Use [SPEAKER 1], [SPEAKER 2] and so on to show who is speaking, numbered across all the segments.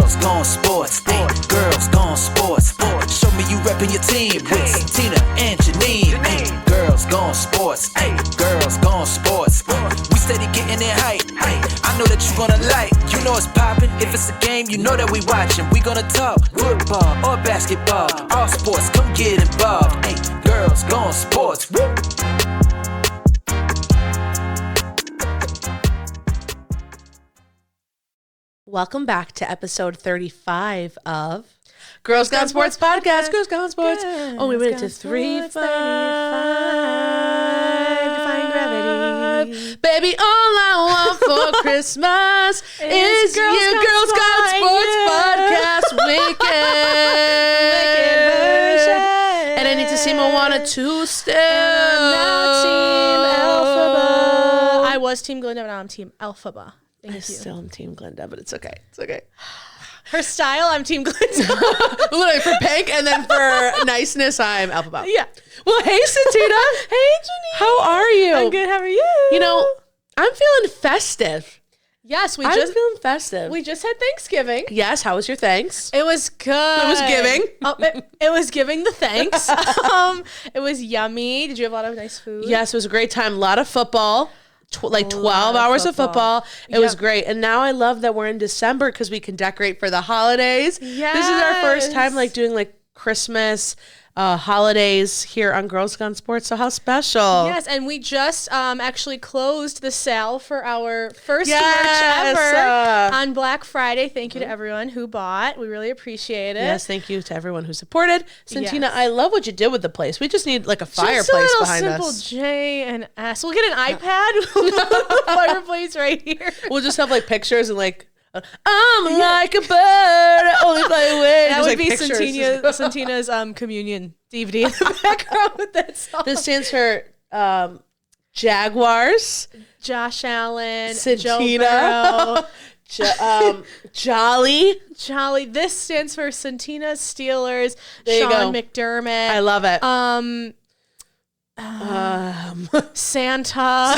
[SPEAKER 1] girls gone sports. Hey, girls gone sports. Show me you reppin' your team with Santina and Jeanine. Hey, girls gone sports. Hey, girls gone sports. We steady getting it hype. Hey, I know that you gonna like. You know it's poppin'. If it's a game, you know that we watchin'. We gonna talk football or basketball. All sports, come get involved. Hey, girls gone sports. Woo!
[SPEAKER 2] Welcome back to episode 35 of Girls Gone Sports Podcast. Girls Gone Sports. Oh, we made it to 35. Defying gravity. Baby, all I want for Christmas is your Girls Gone Sports Podcast weekend. And I need to see Moana 2 still.
[SPEAKER 3] Now Team Alphaba. I was Team Glinda, but now I'm Team Alphaba. Thank you.
[SPEAKER 2] Still am Team Glinda, but it's okay. It's okay.
[SPEAKER 3] Her style, I'm Team Glinda.
[SPEAKER 2] Literally for pink, and then for niceness, I'm Alphaba.
[SPEAKER 3] Yeah.
[SPEAKER 2] Well, hey, Santina.
[SPEAKER 3] Hey, Jeanine.
[SPEAKER 2] How are you?
[SPEAKER 3] I'm good. How are you?
[SPEAKER 2] You know, I'm feeling festive.
[SPEAKER 3] Yes,
[SPEAKER 2] I'm feeling festive.
[SPEAKER 3] We just had Thanksgiving.
[SPEAKER 2] Yes. How was your thanks?
[SPEAKER 3] It was good.
[SPEAKER 2] It was giving.
[SPEAKER 3] It was giving the thanks. It was yummy. Did you have a lot of nice food?
[SPEAKER 2] Yes, it was a great time. A lot of football. 12 hours of football. It was great. And now I love that we're in December because we can decorate for the holidays.
[SPEAKER 3] Yes.
[SPEAKER 2] This is our first time doing Christmas holidays here on Girls Gone Sports. So how special.
[SPEAKER 3] Yes, and we just actually closed the sale for our first merch ever on Black Friday. Thank you to everyone who bought. We really appreciate it.
[SPEAKER 2] Yes, thank you to everyone who supported. Santina,
[SPEAKER 3] Yes.
[SPEAKER 2] I love what you did with the place. We just need a fireplace behind us.
[SPEAKER 3] Just a little simple J and S. We'll get an iPad. We'll put the fireplace right here.
[SPEAKER 2] We'll just have pictures and I'm like a bird, I only fly away.
[SPEAKER 3] That
[SPEAKER 2] Just,
[SPEAKER 3] would be
[SPEAKER 2] pictures.
[SPEAKER 3] Santina's communion DVD in the background with that song.
[SPEAKER 2] This stands for Jaguars,
[SPEAKER 3] Josh Allen,
[SPEAKER 2] Santina,
[SPEAKER 3] Joe Burrow.
[SPEAKER 2] Jolly.
[SPEAKER 3] This stands for Santina, Steelers,
[SPEAKER 2] There you
[SPEAKER 3] Sean
[SPEAKER 2] go.
[SPEAKER 3] McDermott.
[SPEAKER 2] I love it.
[SPEAKER 3] Santa.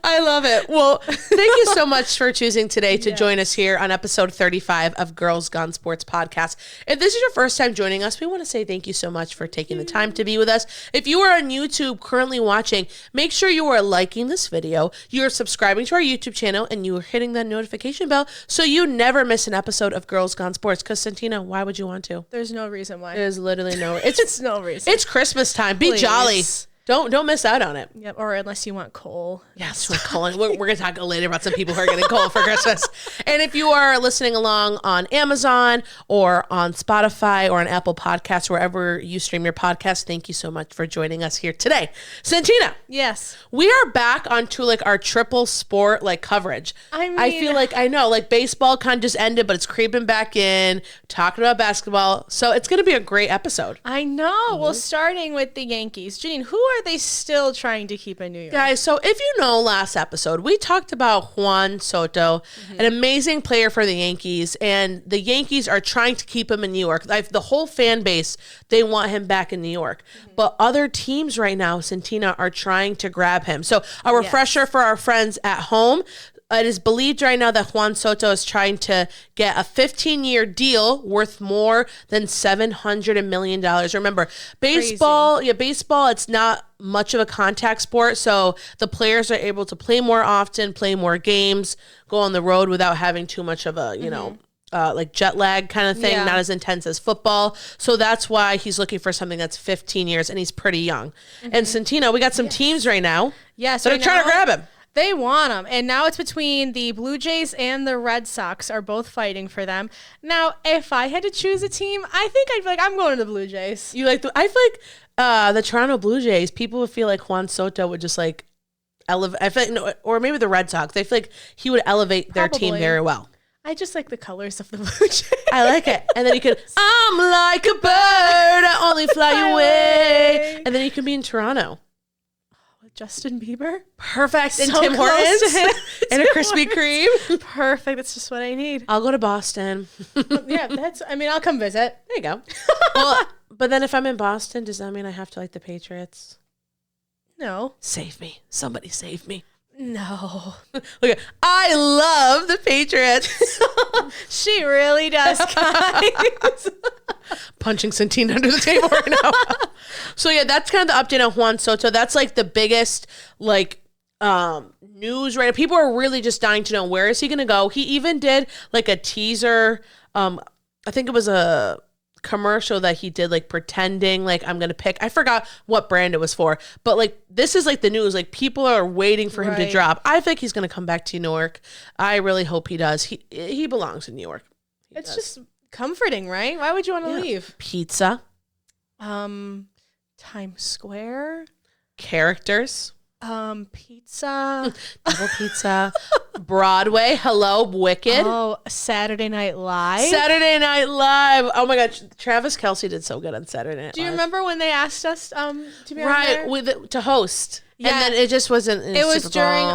[SPEAKER 2] I love it. Well, thank you so much for choosing today to join us here on episode 35 of Girls Gone Sports Podcast. If this is your first time joining us, we want to say thank you so much for taking the time to be with us. If you are on YouTube currently watching, make sure you are liking this video, you're subscribing to our YouTube channel, and you are hitting that notification bell so you never miss an episode of Girls Gone Sports. Because, Santina, why would you want to?
[SPEAKER 3] There's no reason why.
[SPEAKER 2] There's literally no...
[SPEAKER 3] It's no reason.
[SPEAKER 2] It's Christmas time. Be
[SPEAKER 3] Please.
[SPEAKER 2] jolly. Don't miss out on it.
[SPEAKER 3] Yep, or unless you want coal.
[SPEAKER 2] Yes, we're going to talk later about some people who are getting coal for Christmas. And if you are listening along on Amazon or on Spotify or on Apple Podcasts, wherever you stream your podcast, thank you so much for joining us here today. Santina.
[SPEAKER 3] Yes.
[SPEAKER 2] We are back onto our triple sport coverage. I feel I know baseball kind of just ended, but it's creeping back in, talking about basketball. So it's going to be a great episode.
[SPEAKER 3] I know. Well, starting with the Yankees. Jeanine, who are they still trying to keep in New York?
[SPEAKER 2] Guys, so if you know last episode, we talked about Juan Soto, an amazing player for the Yankees, and the Yankees are trying to keep him in New York. The whole fan base, they want him back in New York. But other teams right now, Santina, are trying to grab him. So a refresher for our friends at home. It is believed right now that Juan Soto is trying to get a 15-year deal worth more than $700 million. Remember, baseball, it's not much of a contact sport, so the players are able to play more often, play more games, go on the road without having too much of a, jet lag kind of thing, not as intense as football. So that's why he's looking for something that's 15 years, and he's pretty young. And Santina, we got some teams right now that are trying to grab him.
[SPEAKER 3] They want him. And now it's between the Blue Jays and the Red Sox are both fighting for them. Now, if I had to choose a team, I think I'd be I'm going to the Blue Jays.
[SPEAKER 2] I feel the Toronto Blue Jays, people would feel like Juan Soto would just elevate. I feel or maybe the Red Sox. I feel like he would elevate their team very well.
[SPEAKER 3] I just like the colors of the Blue Jays.
[SPEAKER 2] I like it. And then you could, I'm like a bird, I only fly away. And then you could be in Toronto.
[SPEAKER 3] Justin Bieber.
[SPEAKER 2] Perfect. And
[SPEAKER 3] So
[SPEAKER 2] Tim
[SPEAKER 3] close
[SPEAKER 2] Hortons.
[SPEAKER 3] to him.
[SPEAKER 2] And a Krispy Kreme.
[SPEAKER 3] Perfect. That's just what I need.
[SPEAKER 2] I'll go to Boston.
[SPEAKER 3] Yeah, I'll come visit.
[SPEAKER 2] There you go. Well, but then if I'm in Boston, does that mean I have to like the Patriots?
[SPEAKER 3] No.
[SPEAKER 2] Save me. Somebody save me.
[SPEAKER 3] No.
[SPEAKER 2] Look, I love the Patriots.
[SPEAKER 3] She really does, guys.
[SPEAKER 2] Punching Santina under the table right now. So yeah, that's kind of the update on Juan Soto. That's like the biggest like news right now. People are really just dying to know, where is he going to go. He even did like a teaser. I think it was a commercial that he did, like pretending like I'm gonna pick, I forgot what brand it was for, but like this is like the news, like people are waiting for him to drop. I think he's gonna come back to New York. I really hope he does. He belongs in New York.
[SPEAKER 3] It's just comforting, right? Why would you want to leave?
[SPEAKER 2] Pizza,
[SPEAKER 3] Times Square,
[SPEAKER 2] characters,
[SPEAKER 3] pizza,
[SPEAKER 2] double pizza, Broadway, hello, Wicked.
[SPEAKER 3] Oh, Saturday Night Live.
[SPEAKER 2] Saturday Night Live. Oh my God, Travis Kelce did so good on Saturday Night Live.
[SPEAKER 3] Do you remember when they asked us to be on there?
[SPEAKER 2] To host?
[SPEAKER 3] Yeah.
[SPEAKER 2] And then it just wasn't.
[SPEAKER 3] It was during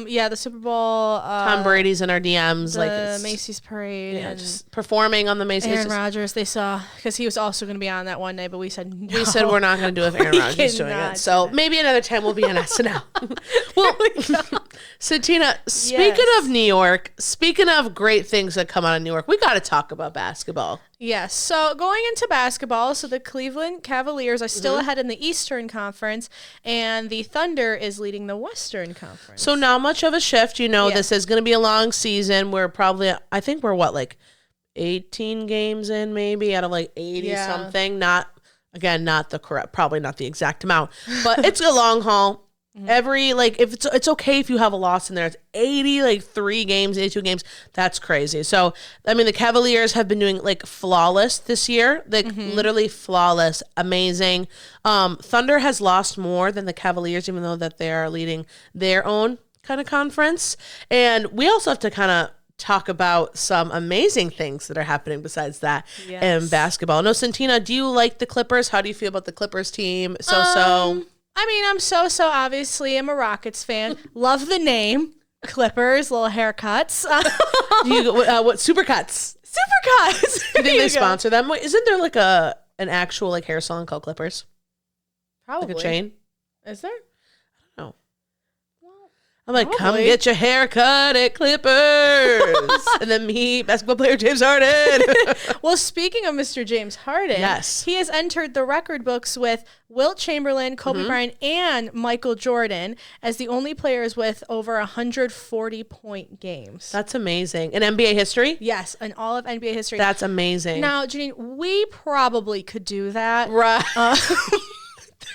[SPEAKER 3] the Super Bowl.
[SPEAKER 2] Tom Brady's in our DMs,
[SPEAKER 3] the Macy's parade, and
[SPEAKER 2] just performing on the Macy's.
[SPEAKER 3] Aaron Rodgers, they saw, because he was also going to be on that one night, but we said no.
[SPEAKER 2] We said we're not going to do it if Aaron Rodgers doing it. So maybe another time we'll be on SNL. Well, Santina, speaking of New York, speaking of great things that come out of New York, we got to talk about basketball.
[SPEAKER 3] Yes. So going into basketball, so the Cleveland Cavaliers are still ahead in the Eastern Conference, and the Thunder is leading the Western Conference.
[SPEAKER 2] So not much of a shift. This is going to be a long season. We're probably, I think we're what, like 18 games in maybe out of like 80 something. Not the correct, probably not the exact amount, but it's a long haul. Every, like, if it's okay if you have a loss in there. It's 83 games, 82 games. That's crazy. So, I mean, the Cavaliers have been doing, like, flawless this year. Like, literally flawless. Amazing. Thunder has lost more than the Cavaliers, even though that they are leading their own kind of conference. And we also have to kind of talk about some amazing things that are happening besides that in basketball. No, Santina, do you like the Clippers? How do you feel about the Clippers team?
[SPEAKER 3] I mean, I'm so obviously. I'm a Rockets fan. Love the name. Clippers, little haircuts.
[SPEAKER 2] What Supercuts?
[SPEAKER 3] Supercuts.
[SPEAKER 2] Do you think they sponsor them? Wait, isn't there like an actual like hair salon called Clippers?
[SPEAKER 3] Probably.
[SPEAKER 2] Like a chain?
[SPEAKER 3] Is there?
[SPEAKER 2] I don't know. I'm like, come get your hair cut at Clippers. And then me, basketball player James Harden.
[SPEAKER 3] Well, speaking of Mr. James Harden, he has entered the record books with Wilt Chamberlain, Kobe Bryant, and Michael Jordan as the only players with over 140-point games.
[SPEAKER 2] That's amazing. In NBA history?
[SPEAKER 3] Yes, in all of NBA history.
[SPEAKER 2] That's amazing.
[SPEAKER 3] Now, Jeanine, we probably could do that.
[SPEAKER 2] Right.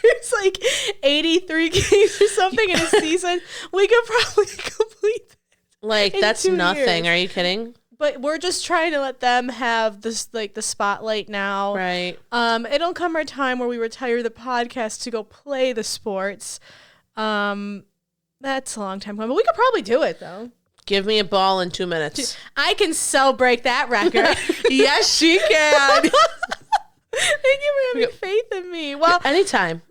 [SPEAKER 3] There's like 83 games or something in a season. We could probably complete that.
[SPEAKER 2] Like, that's nothing. Years. Are you kidding?
[SPEAKER 3] But we're just trying to let them have this, like, the spotlight now.
[SPEAKER 2] Right.
[SPEAKER 3] It'll come a time where we retire the podcast to go play the sports. That's a long time coming. But we could probably do it, though.
[SPEAKER 2] Give me a ball in 2 minutes.
[SPEAKER 3] I can break that record.
[SPEAKER 2] Yes, she can.
[SPEAKER 3] Thank you for having faith in me. Well,
[SPEAKER 2] anytime,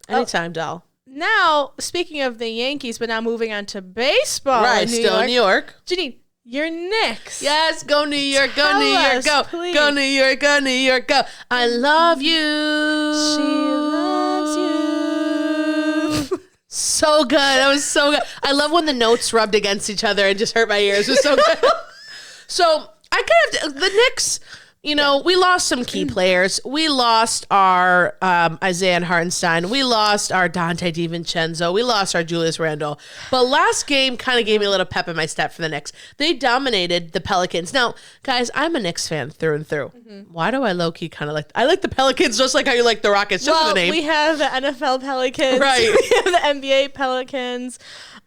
[SPEAKER 2] doll.
[SPEAKER 3] Now, speaking of the Yankees, but now moving on to baseball.
[SPEAKER 2] Right, still in New York.
[SPEAKER 3] Jeanine, your Knicks.
[SPEAKER 2] Yes, go New York, go New York, go. Please. Go New York, go New York, go. I love you.
[SPEAKER 3] She loves you.
[SPEAKER 2] So good. That was so good. I love when the notes rubbed against each other and just hurt my ears. It was so good. So I kind of, the Knicks, we lost some key players. We lost our Isaiah Hartenstein. We lost our Dante DiVincenzo. We lost our Julius Randle. But last game kind of gave me a little pep in my step for the Knicks. They dominated the Pelicans. Now, guys, I'm a Knicks fan through and through. Why do I low-key kind of like... I like the Pelicans just like how you like the Rockets, just for the name.
[SPEAKER 3] We have the NFL Pelicans.
[SPEAKER 2] Right.
[SPEAKER 3] We have the NBA Pelicans.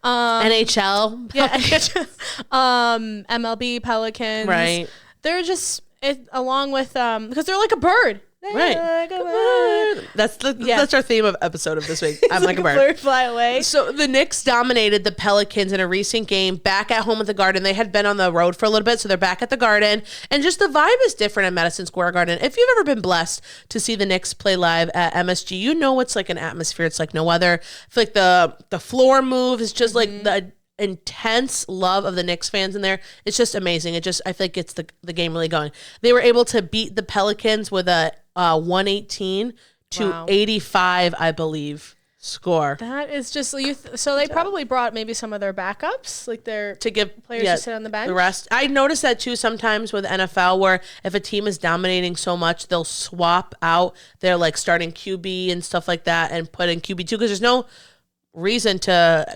[SPEAKER 2] NHL Pelicans.
[SPEAKER 3] MLB Pelicans.
[SPEAKER 2] Right.
[SPEAKER 3] They're just... along with because they're like a bird.
[SPEAKER 2] Right.
[SPEAKER 3] Like a bird.
[SPEAKER 2] That's our theme of episode of this week. I'm like a bird.
[SPEAKER 3] Bird fly away.
[SPEAKER 2] So the Knicks dominated the Pelicans in a recent game back at home at the Garden. They had been on the road for a little bit, so they're back at the Garden. And just the vibe is different at Madison Square Garden. If you've ever been blessed to see the Knicks play live at MSG, you know it's like an atmosphere. It's like no other. I feel like the floor move is just like the intense love of the Knicks fans in there. It's just amazing. I feel like gets the game really going. They were able to beat the Pelicans with a 118 to 85, I believe. score.
[SPEAKER 3] That is just so they probably brought maybe some of their backups, like their
[SPEAKER 2] to give
[SPEAKER 3] players to sit on the bench.
[SPEAKER 2] The rest. I noticed that too sometimes with NFL, where if a team is dominating so much, they'll swap out their like starting QB and stuff like that and put in QB2 because there's no reason to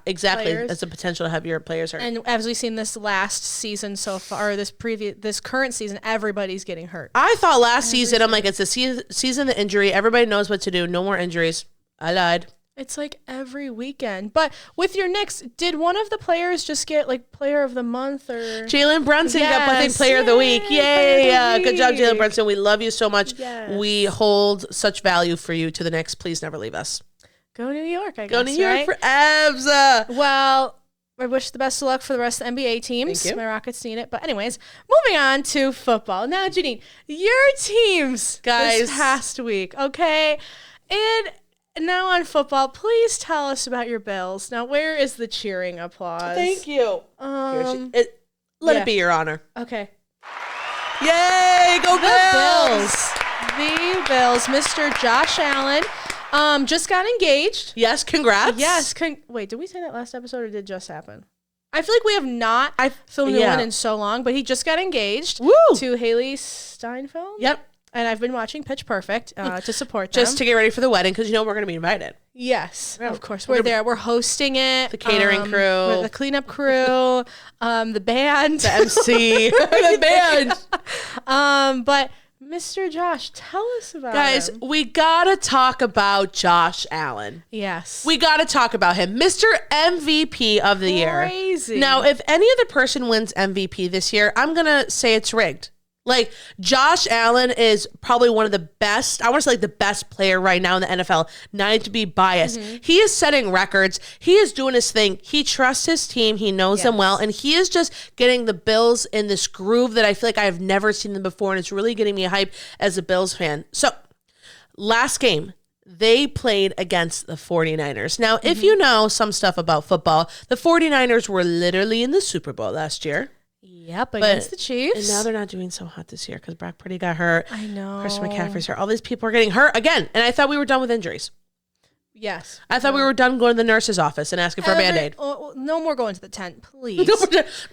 [SPEAKER 2] exactly
[SPEAKER 3] players.
[SPEAKER 2] as a potential to have your players hurt.
[SPEAKER 3] And as we've seen this last season so far, or this current season, everybody's getting hurt.
[SPEAKER 2] I thought last season, I'm like, it's a season of injury. Everybody knows what to do. No more injuries. I lied.
[SPEAKER 3] It's like every weekend. But with your Knicks, did one of the players just get like player of the month or
[SPEAKER 2] Jalen Brunson got I think player of the week. Yay. Good job, Jalen Brunson. We love you so much.
[SPEAKER 3] Yes.
[SPEAKER 2] We hold such value for you to the Knicks. Please never leave us.
[SPEAKER 3] Go New York, I guess.
[SPEAKER 2] Go New York
[SPEAKER 3] right?
[SPEAKER 2] for abs.
[SPEAKER 3] Well, I wish the best of luck for the rest of the NBA teams.
[SPEAKER 2] Thank you.
[SPEAKER 3] My Rockets need it. But anyways, moving on to football. Now, Jeanine, your teams
[SPEAKER 2] guys
[SPEAKER 3] this past week, okay? And now on football, please tell us about your Bills. Now, where is the cheering applause?
[SPEAKER 2] Thank you. Let it be your honor.
[SPEAKER 3] Okay.
[SPEAKER 2] Yay, go Bills!
[SPEAKER 3] The Bills. Mr. Josh Allen just got engaged.
[SPEAKER 2] Yes, congrats.
[SPEAKER 3] Yes. Wait, did we say that last episode or did it just happen? I feel like we have not filmed one in so long, but he just got engaged to Haley Steinfeld.
[SPEAKER 2] Yep.
[SPEAKER 3] And I've been watching Pitch Perfect to support them.
[SPEAKER 2] Just to get ready for the wedding because we're going to be invited.
[SPEAKER 3] Yes, of course. We're there. We're hosting it.
[SPEAKER 2] The catering crew.
[SPEAKER 3] The cleanup crew. The band.
[SPEAKER 2] The MC. The band.
[SPEAKER 3] But Mr. Josh, tell us about
[SPEAKER 2] Guys,
[SPEAKER 3] him.
[SPEAKER 2] we got to talk about Josh Allen.
[SPEAKER 3] Yes.
[SPEAKER 2] We got to talk about him. Mr. MVP of the year.
[SPEAKER 3] Crazy.
[SPEAKER 2] Now, if any other person wins MVP this year, I'm going to say it's rigged. Like, Josh Allen is probably one of the best, I want to say like the best player right now in the NFL, not to be biased. Mm-hmm. He is setting records. He is doing his thing. He trusts his team. He knows them well. And he is just getting the Bills in this groove that I feel like I have never seen them before. And it's really getting me hype as a Bills fan. So, last game, they played against the 49ers. Now, if you know some stuff about football, the 49ers were literally in the Super Bowl last year.
[SPEAKER 3] Yep, against the Chiefs.
[SPEAKER 2] And now they're not doing so hot this year because Brock Purdy got hurt.
[SPEAKER 3] I know.
[SPEAKER 2] Christian McCaffrey's hurt. All these people are getting hurt again. And I thought we were done with injuries.
[SPEAKER 3] Yes.
[SPEAKER 2] I thought we were done going to the nurse's office and asking for a Band-Aid.
[SPEAKER 3] No more going to the tent, please.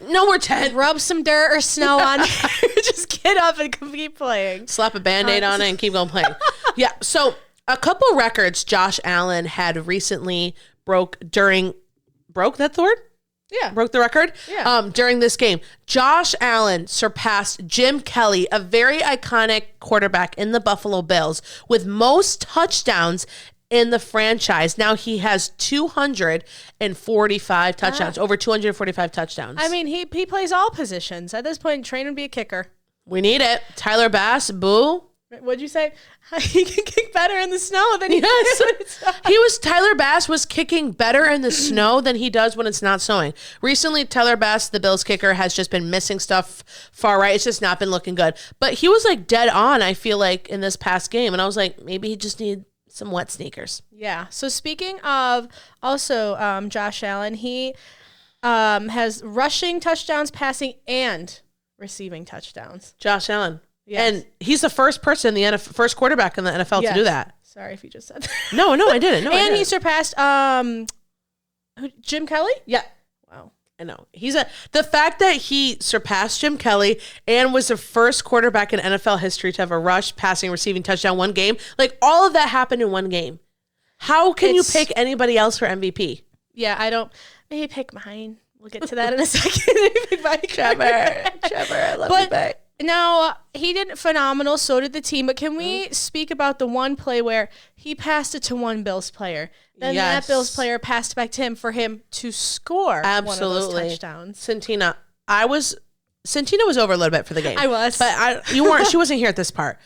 [SPEAKER 2] No more tent.
[SPEAKER 3] Rub some dirt or snow on there. Just get up and keep playing.
[SPEAKER 2] Slap a Band-Aid on it and keep going playing. Yeah, so a couple records Josh Allen had recently broke, that's the word?
[SPEAKER 3] Yeah.
[SPEAKER 2] Broke the record during this game. Josh Allen surpassed Jim Kelly, a very iconic quarterback in the Buffalo Bills, with most touchdowns in the franchise. Now he has 245 touchdowns, over 245 touchdowns.
[SPEAKER 3] I mean, he plays all positions. At this point, train and be a kicker.
[SPEAKER 2] We need it. Tyler Bass, boo.
[SPEAKER 3] What'd you say? He can kick better in the snow than he does.
[SPEAKER 2] Tyler Bass was kicking better in the snow than he does when it's not snowing. Recently, Tyler Bass, the Bills kicker, has just been missing stuff far right. It's just not been looking good. But he was like dead on, I feel like, in this past game. And I was like, maybe he just needed some wet sneakers.
[SPEAKER 3] Yeah. So speaking of also Josh Allen, he has rushing touchdowns, passing, and receiving touchdowns.
[SPEAKER 2] Josh Allen.
[SPEAKER 3] Yes.
[SPEAKER 2] And he's the first person, first quarterback in the NFL to do that.
[SPEAKER 3] Sorry if you just said that.
[SPEAKER 2] No, I didn't.
[SPEAKER 3] And he surpassed Jim Kelly?
[SPEAKER 2] Yeah.
[SPEAKER 3] Wow.
[SPEAKER 2] I know. The fact that he surpassed Jim Kelly and was the first quarterback in NFL history to have a rush, passing, receiving touchdown one game, like all of that happened in one game. How can you pick anybody else for MVP?
[SPEAKER 3] Yeah, I don't. Maybe pick mine. We'll get to that in a second. Maybe pick mine.
[SPEAKER 2] Trevor, I love you back.
[SPEAKER 3] Now, he did phenomenal, so did the team, but can we speak about the one play where he passed it to one Bills player? Then that Bills player passed back to him for him to score one of those touchdowns.
[SPEAKER 2] Santina was over a little bit for the game.
[SPEAKER 3] I was.
[SPEAKER 2] But she wasn't here at this part.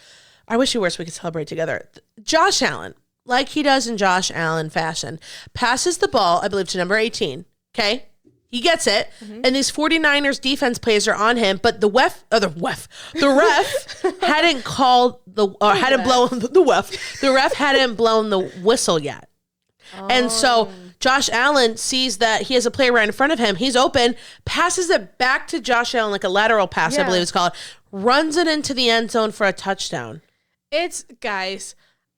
[SPEAKER 2] I wish you were so we could celebrate together. Josh Allen, like he does in Josh Allen fashion, passes the ball, I believe, to number 18, okay? He gets it, and these 49ers defense plays are on him, but the ref hadn't called the ref hadn't blown the whistle yet. Oh. And so Josh Allen sees that he has a player right in front of him. He's open, passes it back to Josh Allen like a lateral pass, I believe it's called, runs it into the end zone for a touchdown.
[SPEAKER 3] It's, guys,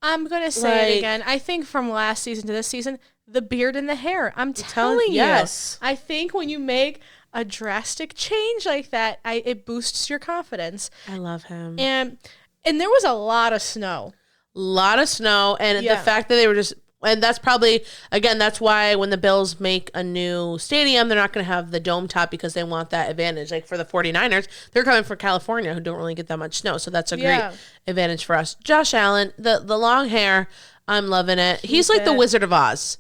[SPEAKER 3] I'm going to say it again. I think from last season to this season, the beard and the hair. I'm telling you.
[SPEAKER 2] Yes.
[SPEAKER 3] I think when you make a drastic change like that, it boosts your confidence.
[SPEAKER 2] I love him.
[SPEAKER 3] And there was a lot of snow.
[SPEAKER 2] And the fact that they were just, and that's probably, again, that's why when the Bills make a new stadium, they're not going to have the dome top because they want that advantage. Like for the 49ers, they're coming from California who don't really get that much snow. So that's a great advantage for us. Josh Allen, the long hair, I'm loving it. He's like the Wizard of Oz.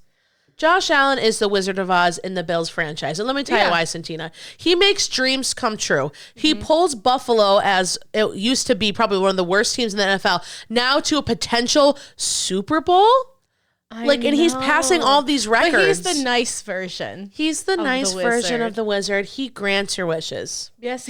[SPEAKER 2] Josh Allen is the Wizard of Oz in the Bills franchise. And let me tell you why, Santina. He makes dreams come true. He pulls Buffalo, as it used to be probably one of the worst teams in the NFL, now to a potential Super Bowl. And he's passing all these records.
[SPEAKER 3] But he's the nice version.
[SPEAKER 2] He's the nice version of the wizard. He grants your wishes.
[SPEAKER 3] Yes.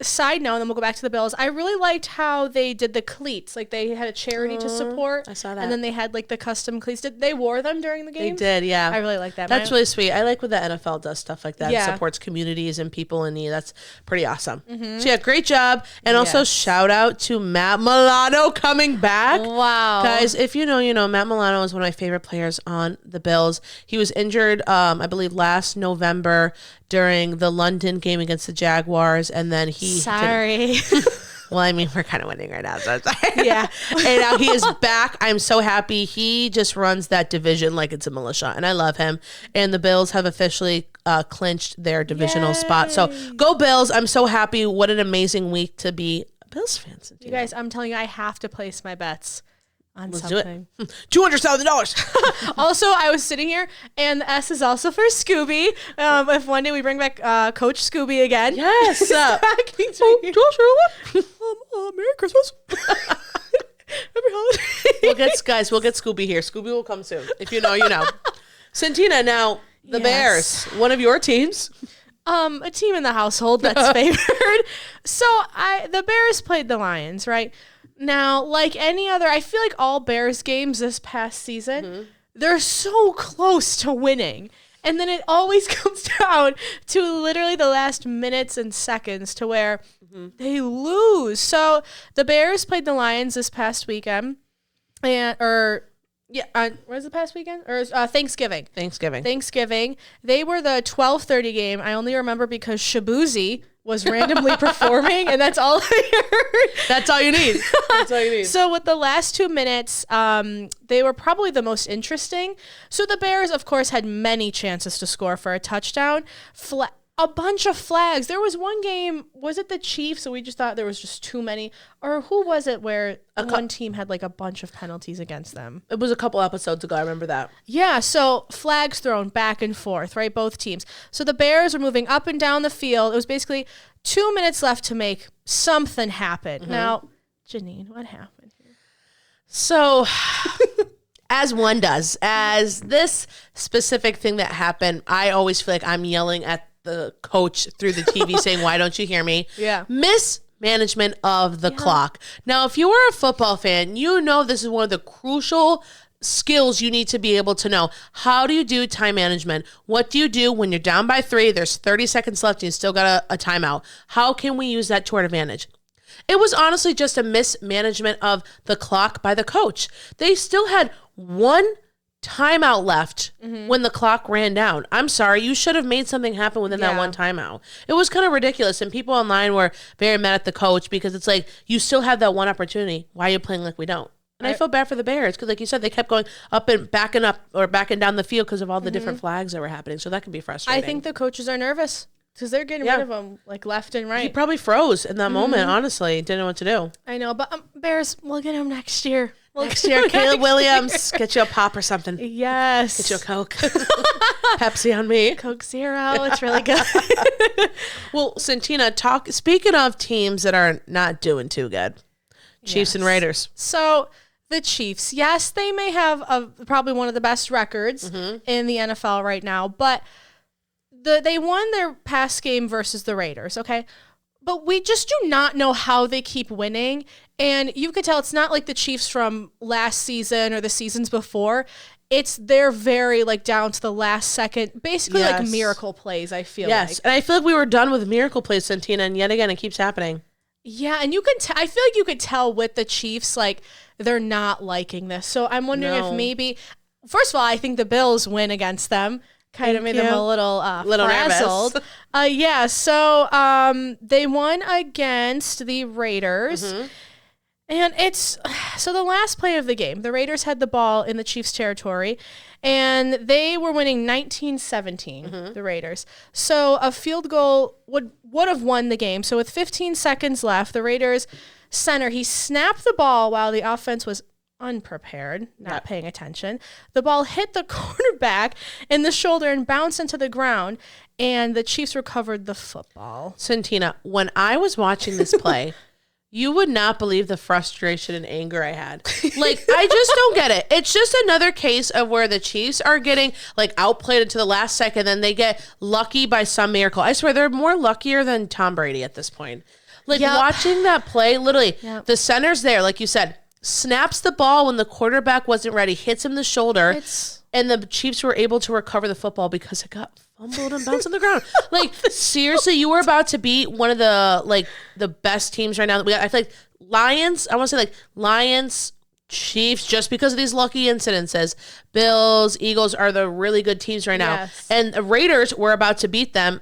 [SPEAKER 3] Side note, and then we'll go back to the Bills. I really liked how they did the cleats. Like they had a charity to support.
[SPEAKER 2] I saw that.
[SPEAKER 3] And then they had like the custom cleats. Did they wore them during the game?
[SPEAKER 2] They did, yeah.
[SPEAKER 3] I really like that.
[SPEAKER 2] That's really sweet. I like when the NFL does stuff like that. Yeah. It supports communities and people in need. That's pretty awesome. Mm-hmm. So yeah, great job. And also shout out to Matt Milano coming back.
[SPEAKER 3] Wow.
[SPEAKER 2] Guys, if you know, you know, Matt Milano is one of my favorite players on the Bills. He was injured, I believe, last November during the London game against the Jaguars, and then
[SPEAKER 3] Sorry.
[SPEAKER 2] Well, I mean, we're kind of winning right now, so I'm sorry.
[SPEAKER 3] Yeah.
[SPEAKER 2] And now he is back. I'm so happy. He just runs that division like it's a militia, and I love him. And the Bills have officially clinched their divisional spot. So go Bills. I'm so happy. What an amazing week to be a Bills fan.
[SPEAKER 3] You guys, I'm telling you, I have to place my bets on
[SPEAKER 2] Let's
[SPEAKER 3] something.
[SPEAKER 2] do it. $200,000.
[SPEAKER 3] Also, I was sitting here, and the S is also for Scooby. If one day we bring back Coach Scooby again.
[SPEAKER 2] Yes.
[SPEAKER 3] Merry Christmas. Happy holiday.
[SPEAKER 2] We'll get Scooby here. Scooby will come soon. If you know, you know. Santina, now the Bears, one of your teams.
[SPEAKER 3] A team in the household that's favored. So the Bears played the Lions, right? Now, like any other, I feel like all Bears games this past season, they're so close to winning. And then it always comes down to literally the last minutes and seconds to where they lose. So the Bears played the Lions this past weekend. Was it the past weekend? Or Thanksgiving. Thanksgiving. They were the 12:30 game. I only remember because Shabuzi was randomly performing, and that's all I heard.
[SPEAKER 2] That's all you need.
[SPEAKER 3] So with the last 2 minutes, they were probably the most interesting. So the Bears, of course, had many chances to score for a touchdown. A bunch of flags. There was one game, was it the Chiefs? So we just thought there was just too many. Or who was it where one team had like a bunch of penalties against them?
[SPEAKER 2] It was a couple episodes ago. I remember that.
[SPEAKER 3] Yeah, so flags thrown back and forth, right? Both teams. So the Bears were moving up and down the field. It was basically 2 minutes left to make something happen. Now, Jeanine, what happened here?
[SPEAKER 2] So, as one does, as this specific thing that happened, I always feel like I'm yelling at the coach through the TV saying, why don't you hear me?
[SPEAKER 3] Yeah.
[SPEAKER 2] Mismanagement of the clock. Now, if you are a football fan, you know this is one of the crucial skills you need to be able to know. How do you do time management? What do you do when you're down by 3, there's 30 seconds left, and you still got a timeout? How can we use that to our advantage? It was honestly just a mismanagement of the clock by the coach. They still had one timeout left when the clock ran down. I'm sorry, you should have made something happen within that one timeout. It was kind of ridiculous, and people online were very mad at the coach because it's like, you still have that one opportunity. Why are you playing like we don't? And I feel bad for the Bears because, like you said, they kept going up and backing down the field because of all the different flags that were happening. So that can be frustrating.
[SPEAKER 3] I think the coaches are nervous because they're getting rid of them like left and right.
[SPEAKER 2] He probably froze in that moment, honestly. Didn't know what to do.
[SPEAKER 3] I know, but Bears, we'll get him next year.
[SPEAKER 2] Caleb Williams, get you a pop or something.
[SPEAKER 3] Yes.
[SPEAKER 2] Get you a Coke. Pepsi on me.
[SPEAKER 3] Coke Zero. It's really good.
[SPEAKER 2] Well, Santina, speaking of teams that are not doing too good, Chiefs and Raiders.
[SPEAKER 3] So the Chiefs, yes, they may have probably one of the best records in the NFL right now, but they won their past game versus the Raiders, okay? But we just do not know how they keep winning. And you could tell it's not like the Chiefs from last season or the seasons before. They're very like down to the last second, basically like miracle plays, I feel like.
[SPEAKER 2] Yes, and I feel like we were done with miracle plays, Santina, and yet again it keeps happening.
[SPEAKER 3] Yeah, and I feel like you could tell with the Chiefs, like, they're not liking this. So I'm wondering if maybe, first of all, I think the Bills win against them. Kind of made them a little frazzled.
[SPEAKER 2] Nervous.
[SPEAKER 3] So they won against the Raiders. Mm-hmm. And so the last play of the game, the Raiders had the ball in the Chiefs' territory, and they were winning 19-17, the Raiders. So a field goal would have won the game. So with 15 seconds left, the Raiders center, he snapped the ball while the offense was unprepared, not paying attention. The ball hit the quarterback in the shoulder and bounced into the ground, and the Chiefs recovered the football.
[SPEAKER 2] Santina, when I was watching this play, you would not believe the frustration and anger I had. Like, I just don't get it. It's just another case of where the Chiefs are getting, like, outplayed into the last second, then they get lucky by some miracle. I swear, they're more luckier than Tom Brady at this point. Like, watching that play, literally, the center's there, like you said, snaps the ball when the quarterback wasn't ready, hits him in the shoulder, and the Chiefs were able to recover the football because it got fumbled and bounced on the ground. Like, seriously, you were about to beat one of the best teams right now that we got. I feel like Lions, Chiefs, just because of these lucky incidences. Bills, Eagles are the really good teams right now.
[SPEAKER 3] Yes.
[SPEAKER 2] And the Raiders were about to beat them.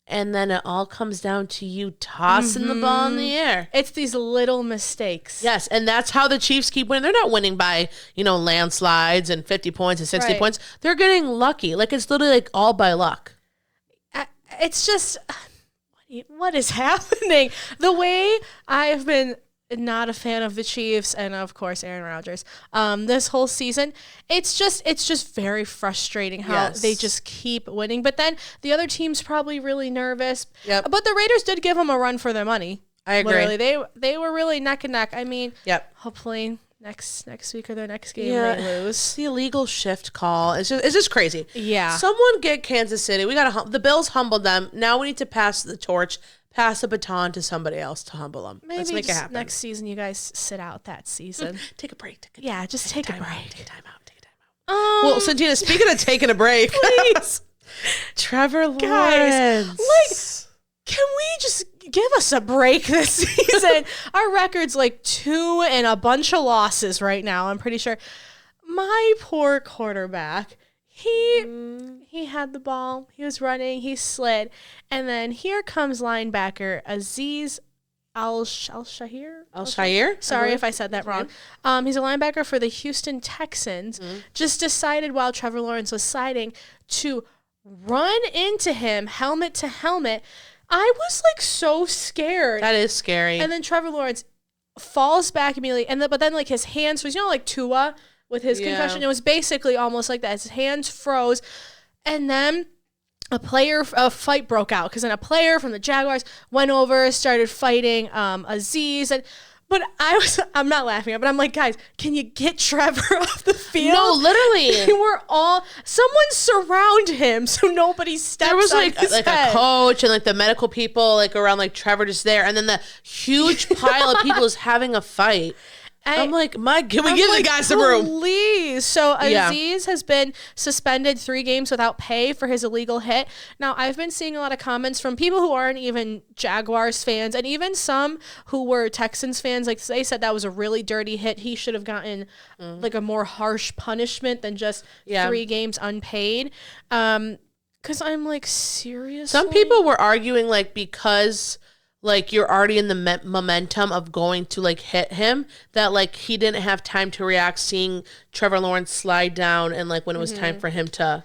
[SPEAKER 2] And then it all comes down to you tossing the ball in the air.
[SPEAKER 3] It's these little mistakes.
[SPEAKER 2] Yes, and that's how the Chiefs keep winning. They're not winning by, landslides and 50 points and 60 points. They're getting lucky. Like, it's literally like all by luck.
[SPEAKER 3] It's just, what is happening? The way I've been not a fan of the Chiefs and, of course, Aaron Rodgers this whole season, it's just very frustrating how they just keep winning. But then the other team's probably really nervous.
[SPEAKER 2] Yep.
[SPEAKER 3] But the Raiders did give them a run for their money.
[SPEAKER 2] I agree.
[SPEAKER 3] Literally, they were really neck and neck. I mean, hopefully next week or their next game they lose.
[SPEAKER 2] The illegal shift call. It's just crazy.
[SPEAKER 3] Yeah.
[SPEAKER 2] Someone get Kansas City. We got the Bills humbled them. Now we need to pass the torch. Pass the baton to somebody else to humble them.
[SPEAKER 3] Maybe
[SPEAKER 2] Let's make it happen.
[SPEAKER 3] Next season, you guys sit out that season.
[SPEAKER 2] Take a break.
[SPEAKER 3] Take a break.
[SPEAKER 2] Take a time out. Well, Santina, speaking of taking a break,
[SPEAKER 3] please,
[SPEAKER 2] Trevor Lawrence.
[SPEAKER 3] Guys, can we just give us a break this season? Our record's like 2 and a bunch of losses right now. I'm pretty sure. My poor quarterback. He had the ball. He was running. He slid. And then here comes linebacker Azeez Al-Shaair? Sorry if I said that wrong. He's a linebacker for the Houston Texans. Just decided while Trevor Lawrence was sliding to run into him helmet to helmet. I was like so scared.
[SPEAKER 2] That is scary.
[SPEAKER 3] And then Trevor Lawrence falls back immediately. But then like his hands was, like Tua with his concussion. It was basically almost like that. His hands froze. And then a fight broke out because then a player from the Jaguars went over, started fighting Azeez. But I'm not laughing, but I'm like, guys, can you get Trevor off the field?
[SPEAKER 2] No, literally.
[SPEAKER 3] Someone surround him so nobody steps on his head.
[SPEAKER 2] There was like a coach and like the medical people like around like Trevor just there. And then the huge pile of people is having a fight. I'm like, can we give the guys some room?
[SPEAKER 3] Please. So Azeez has been suspended 3 games without pay for his illegal hit. Now, I've been seeing a lot of comments from people who aren't even Jaguars fans and even some who were Texans fans. Like, they said that was a really dirty hit. He should have gotten like a more harsh punishment than just 3 games unpaid. Because I'm like, seriously?
[SPEAKER 2] Some people were arguing like because like you're already in the momentum of going to like hit him, that like he didn't have time to react seeing Trevor Lawrence slide down and like when it was time for him to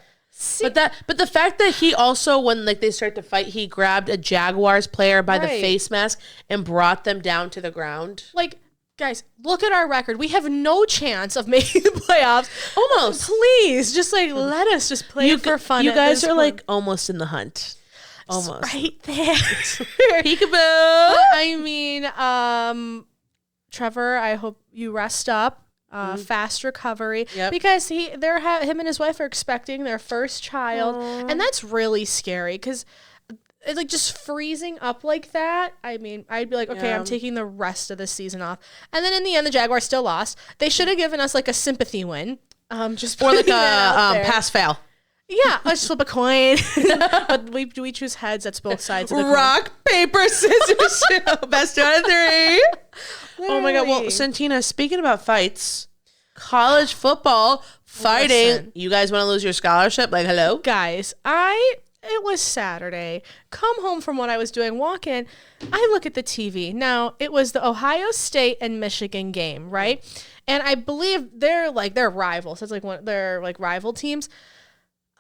[SPEAKER 2] but the fact that he also, when like they start to fight, he grabbed a Jaguars player by the face mask and brought them down to the ground.
[SPEAKER 3] Like, guys, look at our record. We have no chance of making the playoffs.
[SPEAKER 2] Almost.
[SPEAKER 3] Please, just like let us just play for fun.
[SPEAKER 2] You guys are like almost in the hunt.
[SPEAKER 3] Almost. Right there.
[SPEAKER 2] Peekaboo.
[SPEAKER 3] I mean, Trevor, I hope you rest up. Fast recovery. Because him and his wife are expecting their first child. And that's really scary because it's like just freezing up like that. I mean, I'd be like, okay, I'm taking the rest of the season off. And then in the end, the Jaguars still lost. They should have given us like a sympathy win. Just
[SPEAKER 2] or like a pass fail.
[SPEAKER 3] Yeah, let's flip a coin. But we choose heads. That's both sides of the coin.
[SPEAKER 2] Rock, paper, scissors, shoot. Best out of 3. Literally. Oh my God. Well, Santina, speaking about fights, college football fighting. Listen. You guys want to lose your scholarship? Like, hello?
[SPEAKER 3] Guys, it was Saturday. Come home from what I was doing, walk in. I look at the TV. Now, it was the Ohio State and Michigan game, right? And I believe they're rivals. It's like they're like rival teams.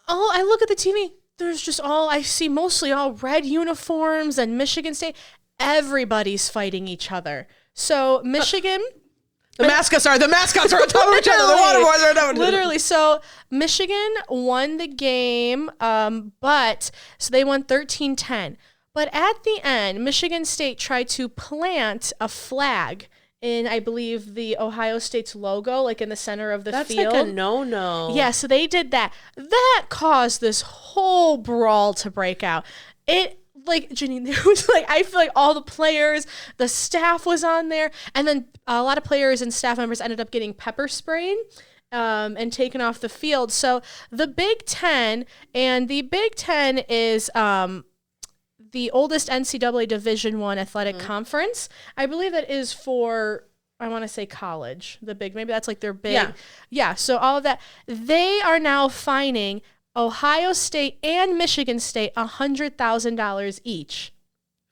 [SPEAKER 3] Oh, I look at the TV. There's just I see mostly all red uniforms and Michigan State. Everybody's fighting each other. So Michigan.
[SPEAKER 2] The mascots are on top of each other. The water boys are on top of each other.
[SPEAKER 3] Literally. So Michigan won the game, so they won 13-10. But at the end, Michigan State tried to plant a flag in, I believe, the Ohio State's logo, like in the center of the field.
[SPEAKER 2] That's like a no-no.
[SPEAKER 3] Yeah, so they did that. That caused this whole brawl to break out. Jeanine, there was I feel like all the players, the staff was on there, and then a lot of players and staff members ended up getting pepper sprayed and taken off the field. So the Big Ten is the oldest NCAA Division I athletic conference. I believe that is for, I want to say college, maybe that's like their big. Yeah, so all of that. They are now fining Ohio State and Michigan State $100,000 each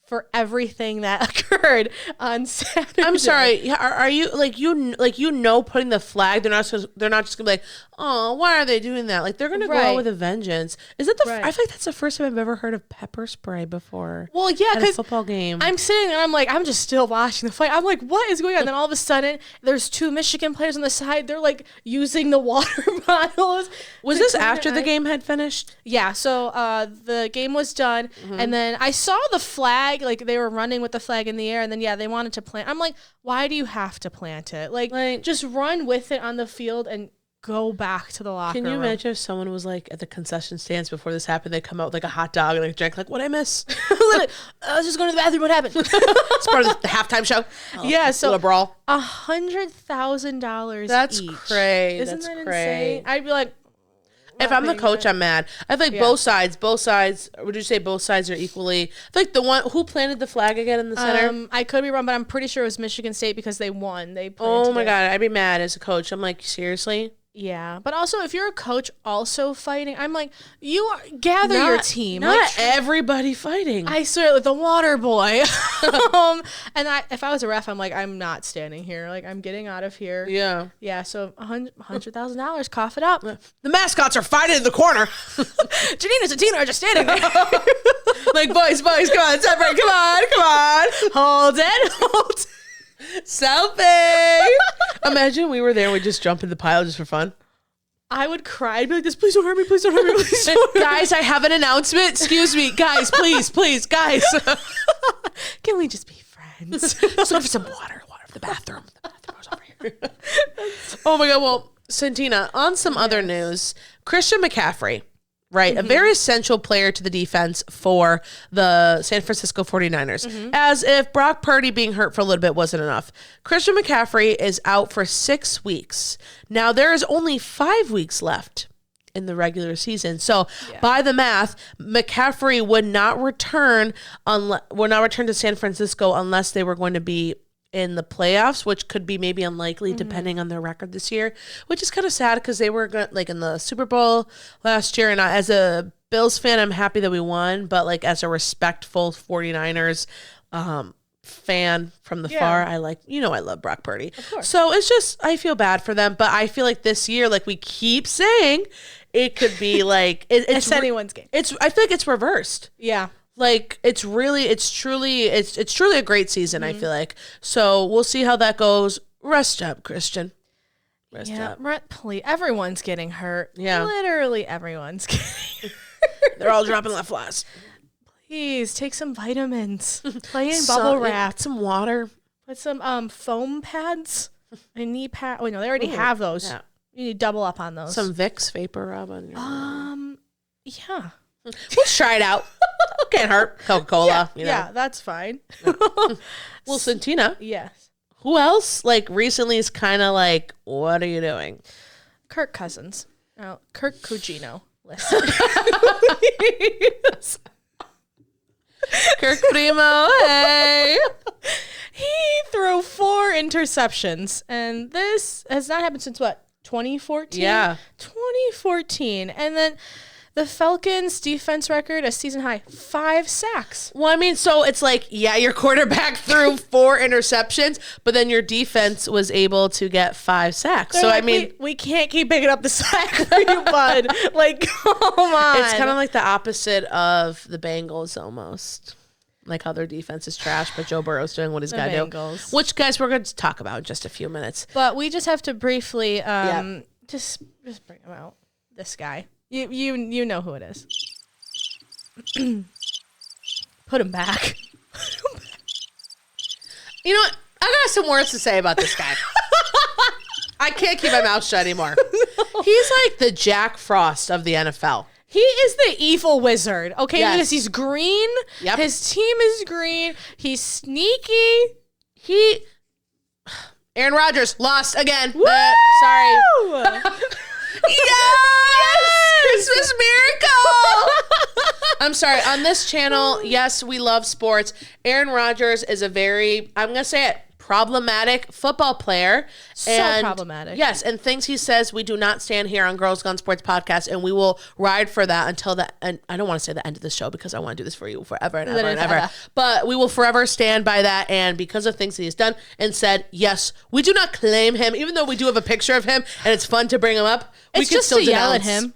[SPEAKER 3] for everything that occurred on Saturday.
[SPEAKER 2] I'm sorry. Are you putting the flag? They're not just gonna be like, oh, why are they doing that? Like they're gonna go out with a vengeance. Is that I feel like that's the first time I've ever heard of pepper spray before.
[SPEAKER 3] Well, yeah,
[SPEAKER 2] because football game.
[SPEAKER 3] I'm sitting there and I'm just still watching the fight. I'm like, what is going on? Then all of a sudden, there's 2 Michigan players on the side. They're like using the water bottles.
[SPEAKER 2] Was this after the game had finished?
[SPEAKER 3] Yeah. So the game was done, and then I saw the flag. Like they were running with the flag in the air, and then they wanted to plant. I'm like, why do you have to plant it? Like just run with it on the field and go back to the locker room.
[SPEAKER 2] Can you imagine if someone was like at the concession stands before this happened? They come out with like a hot dog and a drink. Like, what'd I miss?
[SPEAKER 3] I was just going to the bathroom. What happened?
[SPEAKER 2] It's part of the halftime show.
[SPEAKER 3] Yeah, so
[SPEAKER 2] a brawl.
[SPEAKER 3] $100,000.
[SPEAKER 2] That's
[SPEAKER 3] each.
[SPEAKER 2] crazy.
[SPEAKER 3] Isn't that insane? I'd be like,
[SPEAKER 2] if I'm the coach, I'm mad. I feel like both sides. Would you say both sides are equally? I feel like the one who planted the flag again in the center.
[SPEAKER 3] I could be wrong, but I'm pretty sure it was Michigan State because they won.
[SPEAKER 2] Oh my God, I'd be mad as a coach. I'm like, seriously?
[SPEAKER 3] Yeah, but also if you're a coach also fighting, I'm like, gather your team.
[SPEAKER 2] Not everybody fighting.
[SPEAKER 3] I swear, like the water boy. And if I was a ref, I'm like, I'm not standing here. Like I'm getting out of here.
[SPEAKER 2] Yeah.
[SPEAKER 3] Yeah. So $100,000. Cough it up.
[SPEAKER 2] The mascots are fighting in the corner.
[SPEAKER 3] Jeanine and Santina are just standing there.
[SPEAKER 2] Like boys, come on, separate. Come on.
[SPEAKER 3] Hold it.
[SPEAKER 2] Selfie. Imagine we were there and we just jump in the pile just for fun.
[SPEAKER 3] I would cry. I'd be like, this, please don't hurt me. Please don't hurt me. Please don't hurt me.
[SPEAKER 2] Guys, I have an announcement. Excuse me. Guys, please, guys.
[SPEAKER 3] Can we just be friends?
[SPEAKER 2] So for some water for the bathroom. The bathroom was over here. Oh my God. Well, Santina, on some other news, Christian McCaffrey, right? A very essential player to the defense for the San Francisco 49ers. As if Brock Purdy being hurt for a little bit wasn't enough. Christian McCaffrey is out for 6 weeks. Now, there is only 5 weeks left in the regular season. So, by the math, McCaffrey would not return to San Francisco unless they were going to be in the playoffs, which could be maybe unlikely depending on their record this year, which is kind of sad because they were in the Super Bowl last year. And as a Bills fan, I'm happy that we won, but like as a respectful 49ers fan from the far, I love Brock Purdy. Of course. So it's just, I feel bad for them, but I feel like this year, like we keep saying, it could be like,
[SPEAKER 3] it's anyone's game.
[SPEAKER 2] I feel like it's reversed.
[SPEAKER 3] Yeah.
[SPEAKER 2] Like it's truly a great season. I feel like, so we'll see how that goes. Rest up, Christian. Rest up.
[SPEAKER 3] Please. Everyone's getting hurt.
[SPEAKER 2] Yeah,
[SPEAKER 3] literally everyone's getting hurt.
[SPEAKER 2] They're all dropping left flies.
[SPEAKER 3] Please take some vitamins. Play in bubble wrap.
[SPEAKER 2] Some water.
[SPEAKER 3] Put some foam pads. A knee pad. Oh no, they already have those. Yeah. You need to double up on those.
[SPEAKER 2] Some Vicks vapor rub on your.
[SPEAKER 3] Yeah.
[SPEAKER 2] We'll try it out. Can't hurt. Coca-Cola.
[SPEAKER 3] Yeah, that's fine.
[SPEAKER 2] Well, Santina.
[SPEAKER 3] Yes.
[SPEAKER 2] Who else recently is kind of like, what are you doing?
[SPEAKER 3] Kirk Cousins. Kirk Cugino. Listen.
[SPEAKER 2] Kirk Primo, hey.
[SPEAKER 3] He threw 4 interceptions, and this has not happened since what? 2014?
[SPEAKER 2] Yeah.
[SPEAKER 3] 2014. And then the Falcons' defense record, a season high, 5 sacks.
[SPEAKER 2] Well, I mean, so it's like, yeah, your quarterback threw 4 interceptions, but then your defense was able to get 5 sacks.
[SPEAKER 3] They're
[SPEAKER 2] so,
[SPEAKER 3] like,
[SPEAKER 2] I mean,
[SPEAKER 3] we can't keep picking up the sack for you, bud. Like, come on.
[SPEAKER 2] it's kind of like the opposite of the Bengals almost. Like how their defense is trash, but Joe Burrow's doing what he's got to do. Which, guys, we're going to talk about in just a few minutes.
[SPEAKER 3] But we just have to briefly just bring him out. This guy. You know who it is. Put him back.
[SPEAKER 2] You know what? I got some words to say about this guy. I can't keep my mouth shut anymore. No. He's like the Jack Frost of the NFL.
[SPEAKER 3] He is the evil wizard, okay?
[SPEAKER 2] Yes.
[SPEAKER 3] Because he's green.
[SPEAKER 2] Yep.
[SPEAKER 3] His team is green. He's sneaky.
[SPEAKER 2] Aaron Rodgers lost again.
[SPEAKER 3] Woo!
[SPEAKER 2] Sorry. Yes! Christmas miracle! I'm sorry. On this channel, yes, we love sports. Aaron Rodgers is a very, I'm going to say it, problematic football player.
[SPEAKER 3] So problematic.
[SPEAKER 2] Yes, and things he says, we do not stand here on Girls Gone Sports podcast, and we will ride for that until the end. I don't want to say the end of the show because I want to do this for you forever and ever and ever. But we will forever stand by that, and because of things that he's done and said, yes, we do not claim him, even though we do have a picture of him, and it's fun to bring him up.
[SPEAKER 3] It's
[SPEAKER 2] we can
[SPEAKER 3] just
[SPEAKER 2] still
[SPEAKER 3] to yell at him.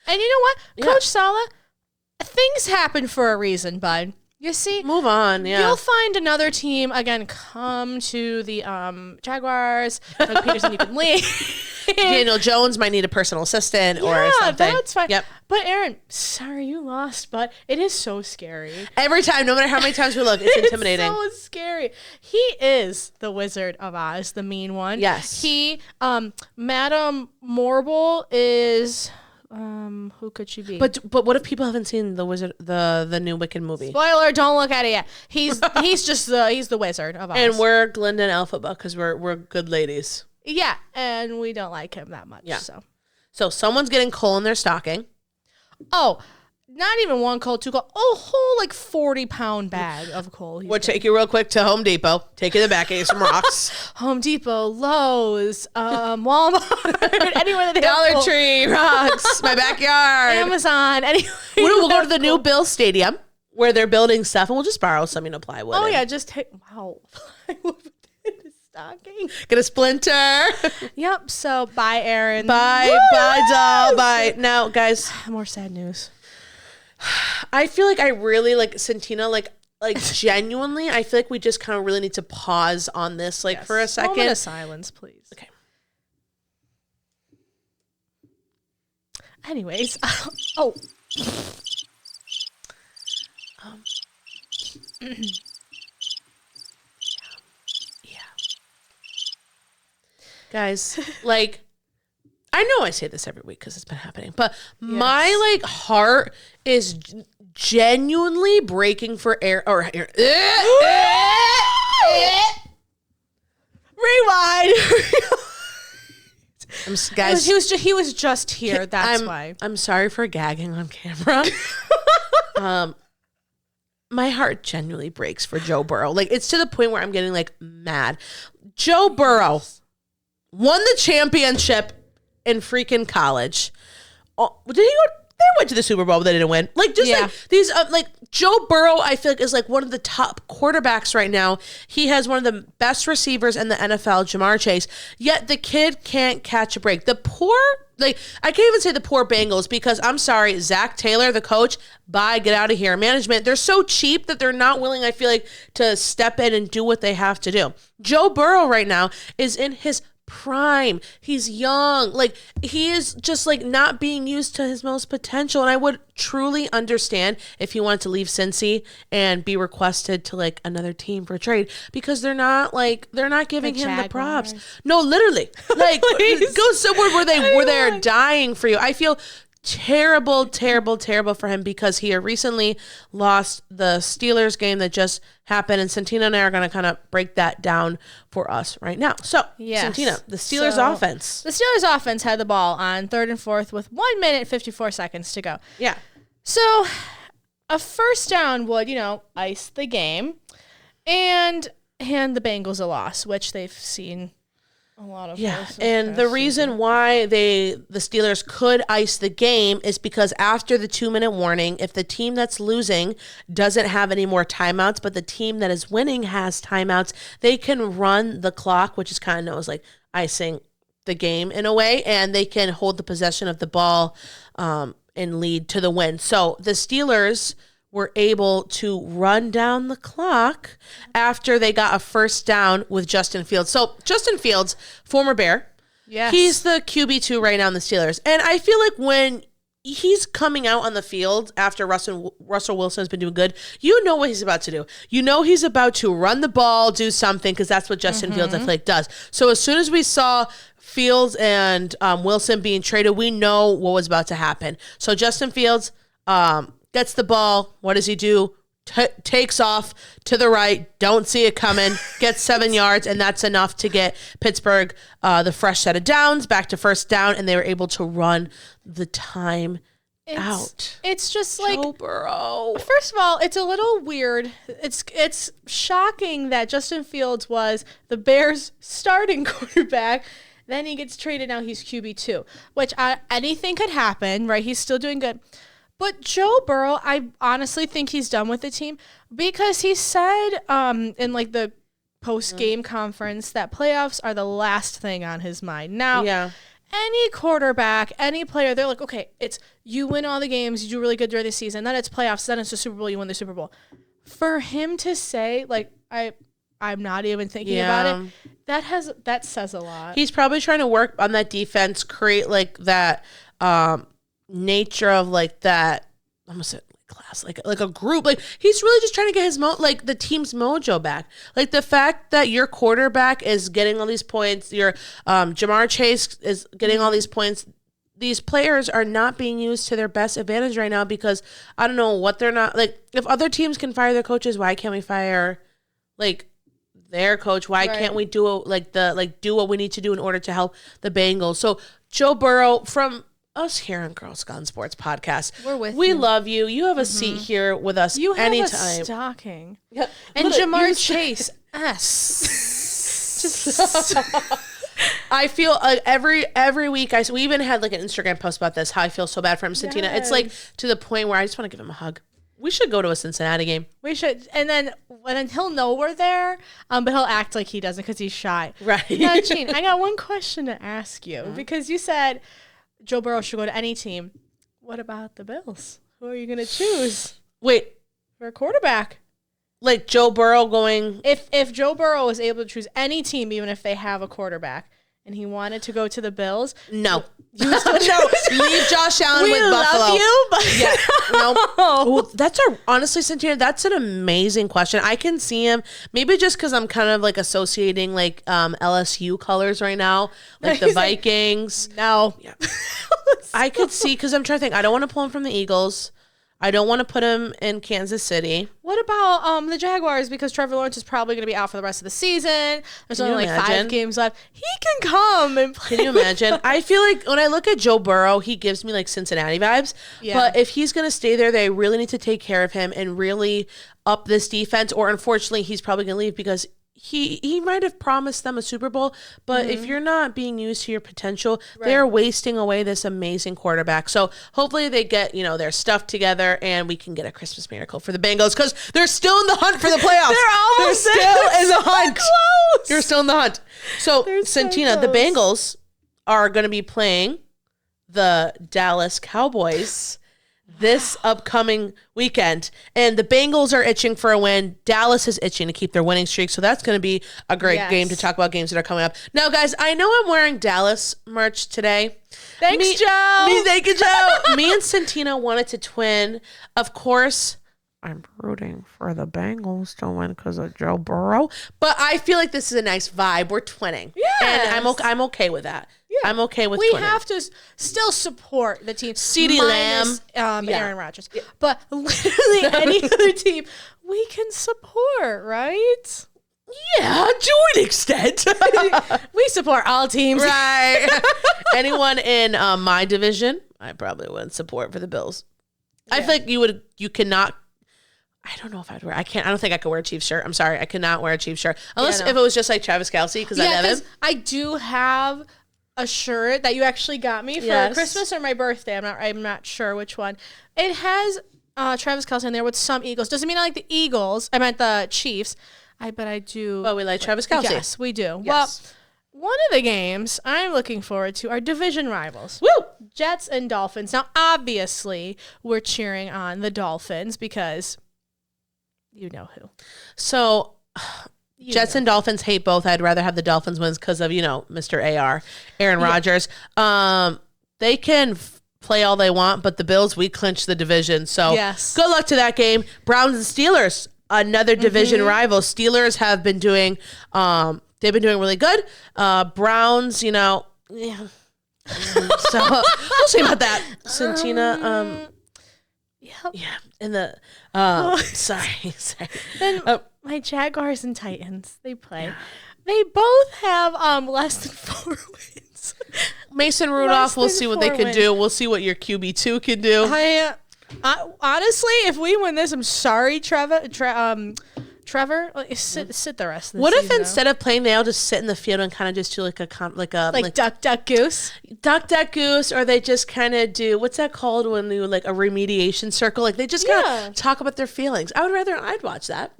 [SPEAKER 3] And you know what?
[SPEAKER 2] Yeah.
[SPEAKER 3] Coach Saleh, things happen for a reason, bud. You see,
[SPEAKER 2] move on. Yeah,
[SPEAKER 3] you'll find another team again. Come to the Jaguars. Doug Peterson, you can leave.
[SPEAKER 2] Daniel Jones might need a personal assistant or something.
[SPEAKER 3] That's fine.
[SPEAKER 2] Yep.
[SPEAKER 3] But Aaron, sorry you lost, but it is so scary.
[SPEAKER 2] Every time, no matter how many times we look, it's intimidating.
[SPEAKER 3] It's so scary. He is the Wizard of Oz, the mean one.
[SPEAKER 2] Yes.
[SPEAKER 3] He, Madame Morble is. Who could she be?
[SPEAKER 2] But what if people haven't seen the new Wicked movie?
[SPEAKER 3] Spoiler! Don't look at it yet. He's just the Wizard of Oz.
[SPEAKER 2] And we're Glinda and Elphaba because we're good ladies.
[SPEAKER 3] Yeah, and we don't like him that much.
[SPEAKER 2] Yeah.
[SPEAKER 3] So
[SPEAKER 2] someone's getting coal in their stocking.
[SPEAKER 3] Oh, not even 1 coal, 2 coal. A whole like 40-pound bag of coal.
[SPEAKER 2] We'll take you real quick to Home Depot. Take you to the back, get you some rocks.
[SPEAKER 3] Home Depot, Lowe's, Walmart, anywhere that they have
[SPEAKER 2] Dollar
[SPEAKER 3] coal.
[SPEAKER 2] Tree, rocks, my backyard.
[SPEAKER 3] Amazon, anywhere.
[SPEAKER 2] We'll go to the new Bill Stadium where they're building stuff, and we'll just borrow some, plywood.
[SPEAKER 3] Oh, yeah, just take, wow. Stocking.
[SPEAKER 2] Get a splinter.
[SPEAKER 3] Yep, so bye, Aaron.
[SPEAKER 2] Bye, doll, bye. Now, guys.
[SPEAKER 3] More sad news.
[SPEAKER 2] I feel like I really like Santina, like genuinely, I feel like we just kind of really need to pause on this, for a second.
[SPEAKER 3] Moment of silence, please.
[SPEAKER 2] Okay.
[SPEAKER 3] Anyways,
[SPEAKER 2] yeah. Guys, I know I say this every week because it's been happening, but my heart is genuinely breaking for air.
[SPEAKER 3] Rewind.
[SPEAKER 2] Guys,
[SPEAKER 3] he was just here. That's why.
[SPEAKER 2] I'm sorry for gagging on camera. My heart genuinely breaks for Joe Burrow. It's to the point where I'm getting mad. Joe Burrow won the championship in freaking college. Oh, did he go? They went to the Super Bowl, but they didn't win. These, Joe Burrow, I feel is one of the top quarterbacks right now. He has one of the best receivers in the NFL, Jamar Chase. Yet the kid can't catch a break. The poor, I can't even say the poor Bengals because I'm sorry, Zach Taylor, the coach, bye, get out of here. Management, they're so cheap that they're not willing, I feel to step in and do what they have to do. Joe Burrow right now is in his prime. He's young. He is just not being used to his most potential. And I would truly understand if he wanted to leave Cincy and be requested to another team for trade because they're not giving him the props. No, literally. Go somewhere where they're dying for you. I feel terrible for him because he recently lost the Steelers game that just happened, and Santina and I are going to kind of break that down for us right now. So, Santina, the Steelers offense.
[SPEAKER 3] The Steelers offense had the ball on 3rd and 4th with 1 minute, 54 seconds to go.
[SPEAKER 2] Yeah.
[SPEAKER 3] So, a first down would, ice the game and hand the Bengals a loss, which they've seen a lot of.
[SPEAKER 2] Yeah, and the reason why the Steelers could ice the game is because after the 2-minute warning, if the team that's losing doesn't have any more timeouts, but the team that is winning has timeouts, they can run the clock, which is kind of known as like icing the game in a way, and they can hold the possession of the ball and lead to the win. So the Steelers were able to run down the clock after they got a first down with Justin Fields. So Justin Fields, former Bear, he's the QB2 right now in the Steelers. And I feel like when he's coming out on the field after Russell Wilson has been doing good, you know what he's about to do. You know he's about to run the ball, do something, because that's what Justin Fields, I feel like, does. So as soon as we saw Fields and Wilson being traded, we know what was about to happen. So Justin Fields gets the ball. What does he do? Takes off to the right. Don't see it coming. Gets 7 yards, and that's enough to get Pittsburgh the fresh set of downs back to first down, and they were able to run the time out.
[SPEAKER 3] It's just like
[SPEAKER 2] Joe Burrow.
[SPEAKER 3] First of all, it's a little weird. It's shocking that Justin Fields was the Bears' starting quarterback. Then he gets traded. Now he's QB2, which anything could happen, right? He's still doing good. But Joe Burrow, I honestly think he's done with the team because he said in like the post-game conference that playoffs are the last thing on his mind. Now, any quarterback, any player, they're like, okay, it's you win all the games, you do really good during the season, then it's playoffs, then it's the Super Bowl, you win the Super Bowl. For him to say, like, I'm not even thinking about it, that says a lot.
[SPEAKER 2] He's probably trying to work on that defense, create like that nature of like that, I almost said class, like a group. Like he's really just trying to get his the team's mojo back. Like the fact that your quarterback is getting all these points, your Jamar Chase is getting all these points. These players are not being used to their best advantage right now because I don't know what they're not like. If other teams can fire their coaches, why can't we fire like their coach? Why can't we do what we need to do in order to help the Bengals? So Joe Burrow, from us here on Girls Gone Sports Podcast, we love you. You have a seat here with us anytime.
[SPEAKER 3] You have a stocking. Yep. And Jamar Chase,
[SPEAKER 2] I feel every week, we even had like an Instagram post about this, how I feel so bad for him, Santina. It's like to the point where I just want to give him a hug. We should go to a Cincinnati game.
[SPEAKER 3] We should. And then he'll know we're there, but he'll act like he doesn't because he's shy.
[SPEAKER 2] Right.
[SPEAKER 3] Now, Jean, I got one question to ask you because you said Joe Burrow should go to any team. What about the Bills? Who are you going to choose?
[SPEAKER 2] Wait.
[SPEAKER 3] For a quarterback.
[SPEAKER 2] Like Joe Burrow going...
[SPEAKER 3] If Joe Burrow was able to choose any team, even if they have a quarterback, and he wanted to go to the Bills...
[SPEAKER 2] No. No. Leave Josh Allen with Buffalo.
[SPEAKER 3] We love you, but...
[SPEAKER 2] No. Well, honestly, Santina, that's an amazing question. I can see him, maybe just because I'm kind of like associating like LSU colors right now, like the Vikings.
[SPEAKER 3] No.
[SPEAKER 2] Yeah. I could see, because I'm trying to think, I don't want to pull him from the Eagles. I don't want to put him in Kansas City.
[SPEAKER 3] What about the Jaguars? Because Trevor Lawrence is probably going to be out for the rest of the season. There's only like 5 games left. He can come and play.
[SPEAKER 2] Can you imagine? I feel like when I look at Joe Burrow, he gives me like Cincinnati vibes. Yeah. But if he's going to stay there, they really need to take care of him and really up this defense. Or unfortunately, he's probably going to leave because he might have promised them a Super Bowl, but if you're not being used to your potential, they're wasting away this amazing quarterback. So hopefully they get, their stuff together and we can get a Christmas miracle for the Bengals because they're still in the hunt for the playoffs. They're still in the hunt. They're still in the hunt. So Santina, the Bengals are going to be playing the Dallas Cowboys this upcoming weekend, and the Bengals are itching for a win. Dallas is itching to keep their winning streak, so that's going to be a great game to talk about games that are coming up. Now, guys, I know I'm wearing Dallas merch today.
[SPEAKER 3] Thanks, Joe.
[SPEAKER 2] Thank you, Joe. Me and Santina wanted to twin. Of course, I'm rooting for the Bengals to win because of Joe Burrow, but I feel like this is a nice vibe. We're twinning, and I'm okay with that. I'm okay with
[SPEAKER 3] we
[SPEAKER 2] twinning.
[SPEAKER 3] have to still support the team.
[SPEAKER 2] CeeDee Lamb.
[SPEAKER 3] Aaron Rodgers. Yeah. But literally any other team we can support, right?
[SPEAKER 2] Yeah, to an extent.
[SPEAKER 3] We support all teams.
[SPEAKER 2] Right. Anyone in my division, I probably wouldn't support for the Bills. Yeah. I feel like you cannot. I don't know if I'd wear. I don't think I could wear a Chiefs shirt. I'm sorry, I cannot wear a Chiefs shirt unless if it was just like Travis Kelce because I love him.
[SPEAKER 3] I do have a shirt that you actually got me for Christmas or my birthday. I'm not sure which one. It has Travis Kelce in there with some Eagles. Doesn't mean I like the Eagles. I meant the Chiefs. But I do.
[SPEAKER 2] But we like Travis Kelce.
[SPEAKER 3] Yes, we do. Yes. Well, one of the games I'm looking forward to are division rivals.
[SPEAKER 2] Woo!
[SPEAKER 3] Jets and Dolphins. Now, obviously, we're cheering on the Dolphins because you know who. So, Jets and Dolphins hate both. I'd rather have the Dolphins wins because of, Mr. AR, Aaron Rodgers. They can play all they want, but the Bills, we clinched the division. So, good luck to that game. Browns and Steelers. Another division rival. Steelers have been doing, they've been doing really good. Browns, So we'll see about that. Santina, and the, sorry. Then my Jaguars and Titans, they play. Yeah. They both have less than 4 wins.
[SPEAKER 2] Mason Rudolph, we'll see what they can do. We'll see what your QB2 can do.
[SPEAKER 3] Honestly, if we win this, I'm sorry, Trevor. Sit the rest of the
[SPEAKER 2] What
[SPEAKER 3] season
[SPEAKER 2] if instead of playing, they all just sit in the field and kind of just do like
[SPEAKER 3] duck goose,
[SPEAKER 2] or they just kind of do what's that called when you like a remediation circle? Like they just kind of talk about their feelings. I'd watch that.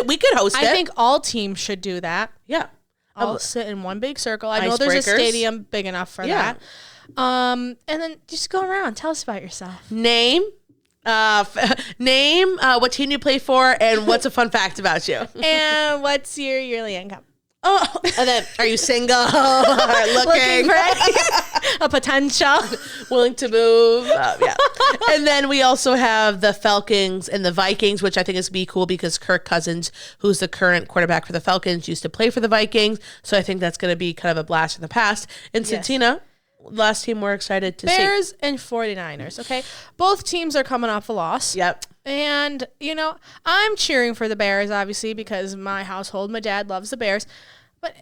[SPEAKER 2] We could host it.
[SPEAKER 3] I think all teams should do that.
[SPEAKER 2] Yeah,
[SPEAKER 3] all sit in one big circle. I know there's a stadium big enough for that. And then just go around. Tell us about yourself.
[SPEAKER 2] Name what team you play for and what's a fun fact about you.
[SPEAKER 3] And what's your yearly income?
[SPEAKER 2] Oh, and then are you single or looking
[SPEAKER 3] for a potential?
[SPEAKER 2] Willing to move? Yeah. And then we also have the Falcons and the Vikings, which I think is be cool because Kirk Cousins, who's the current quarterback for the Falcons, used to play for the Vikings. So I think that's going to be kind of a blast in the past. And Santina, last team we're excited to see.
[SPEAKER 3] Bears and 49ers, okay? Both teams are coming off a loss.
[SPEAKER 2] Yep.
[SPEAKER 3] And, I'm cheering for the Bears, obviously, because my household, my dad loves the Bears. But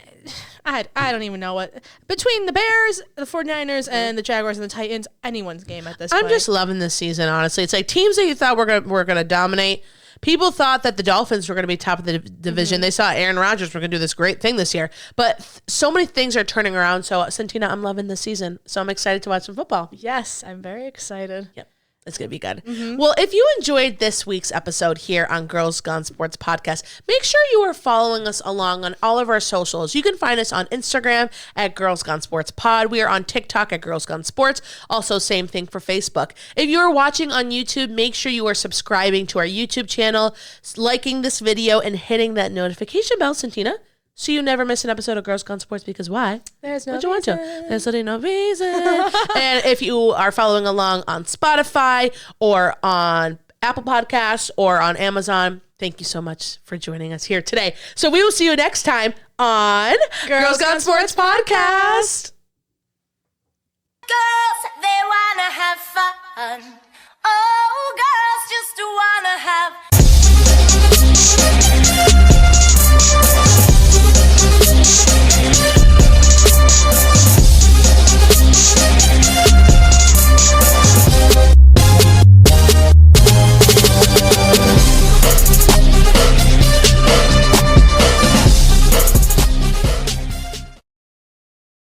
[SPEAKER 3] I don't even know what. Between the Bears, the 49ers, and the Jaguars and the Titans, anyone's game at this point.
[SPEAKER 2] I'm just loving this season, honestly. It's like teams that you thought were gonna dominate. People thought that the Dolphins were going to be top of the division. Mm-hmm. They saw Aaron Rodgers were going to do this great thing this year. But so many things are turning around. So, Santina, I'm loving this season. So, I'm excited to watch some football.
[SPEAKER 3] Yes, I'm very excited.
[SPEAKER 2] Yep. It's going to be good. Mm-hmm. Well, if you enjoyed this week's episode here on Girls Gone Sports Podcast, make sure you are following us along on all of our socials. You can find us on Instagram at Girls Gone Sports Pod. We are on TikTok at Girls Gone Sports. Also, same thing for Facebook. If you are watching on YouTube, make sure you are subscribing to our YouTube channel, liking this video, and hitting that notification bell, Santina, so you never miss an episode of Girls Gone Sports because why?
[SPEAKER 3] There's no
[SPEAKER 2] reason.
[SPEAKER 3] Want to.
[SPEAKER 2] There's no reason. And if you are following along on Spotify or on Apple Podcasts or on Amazon, thank you so much for joining us here today. So we will see you next time on Girls Gone Sports Podcast.
[SPEAKER 4] Girls, they wanna have fun.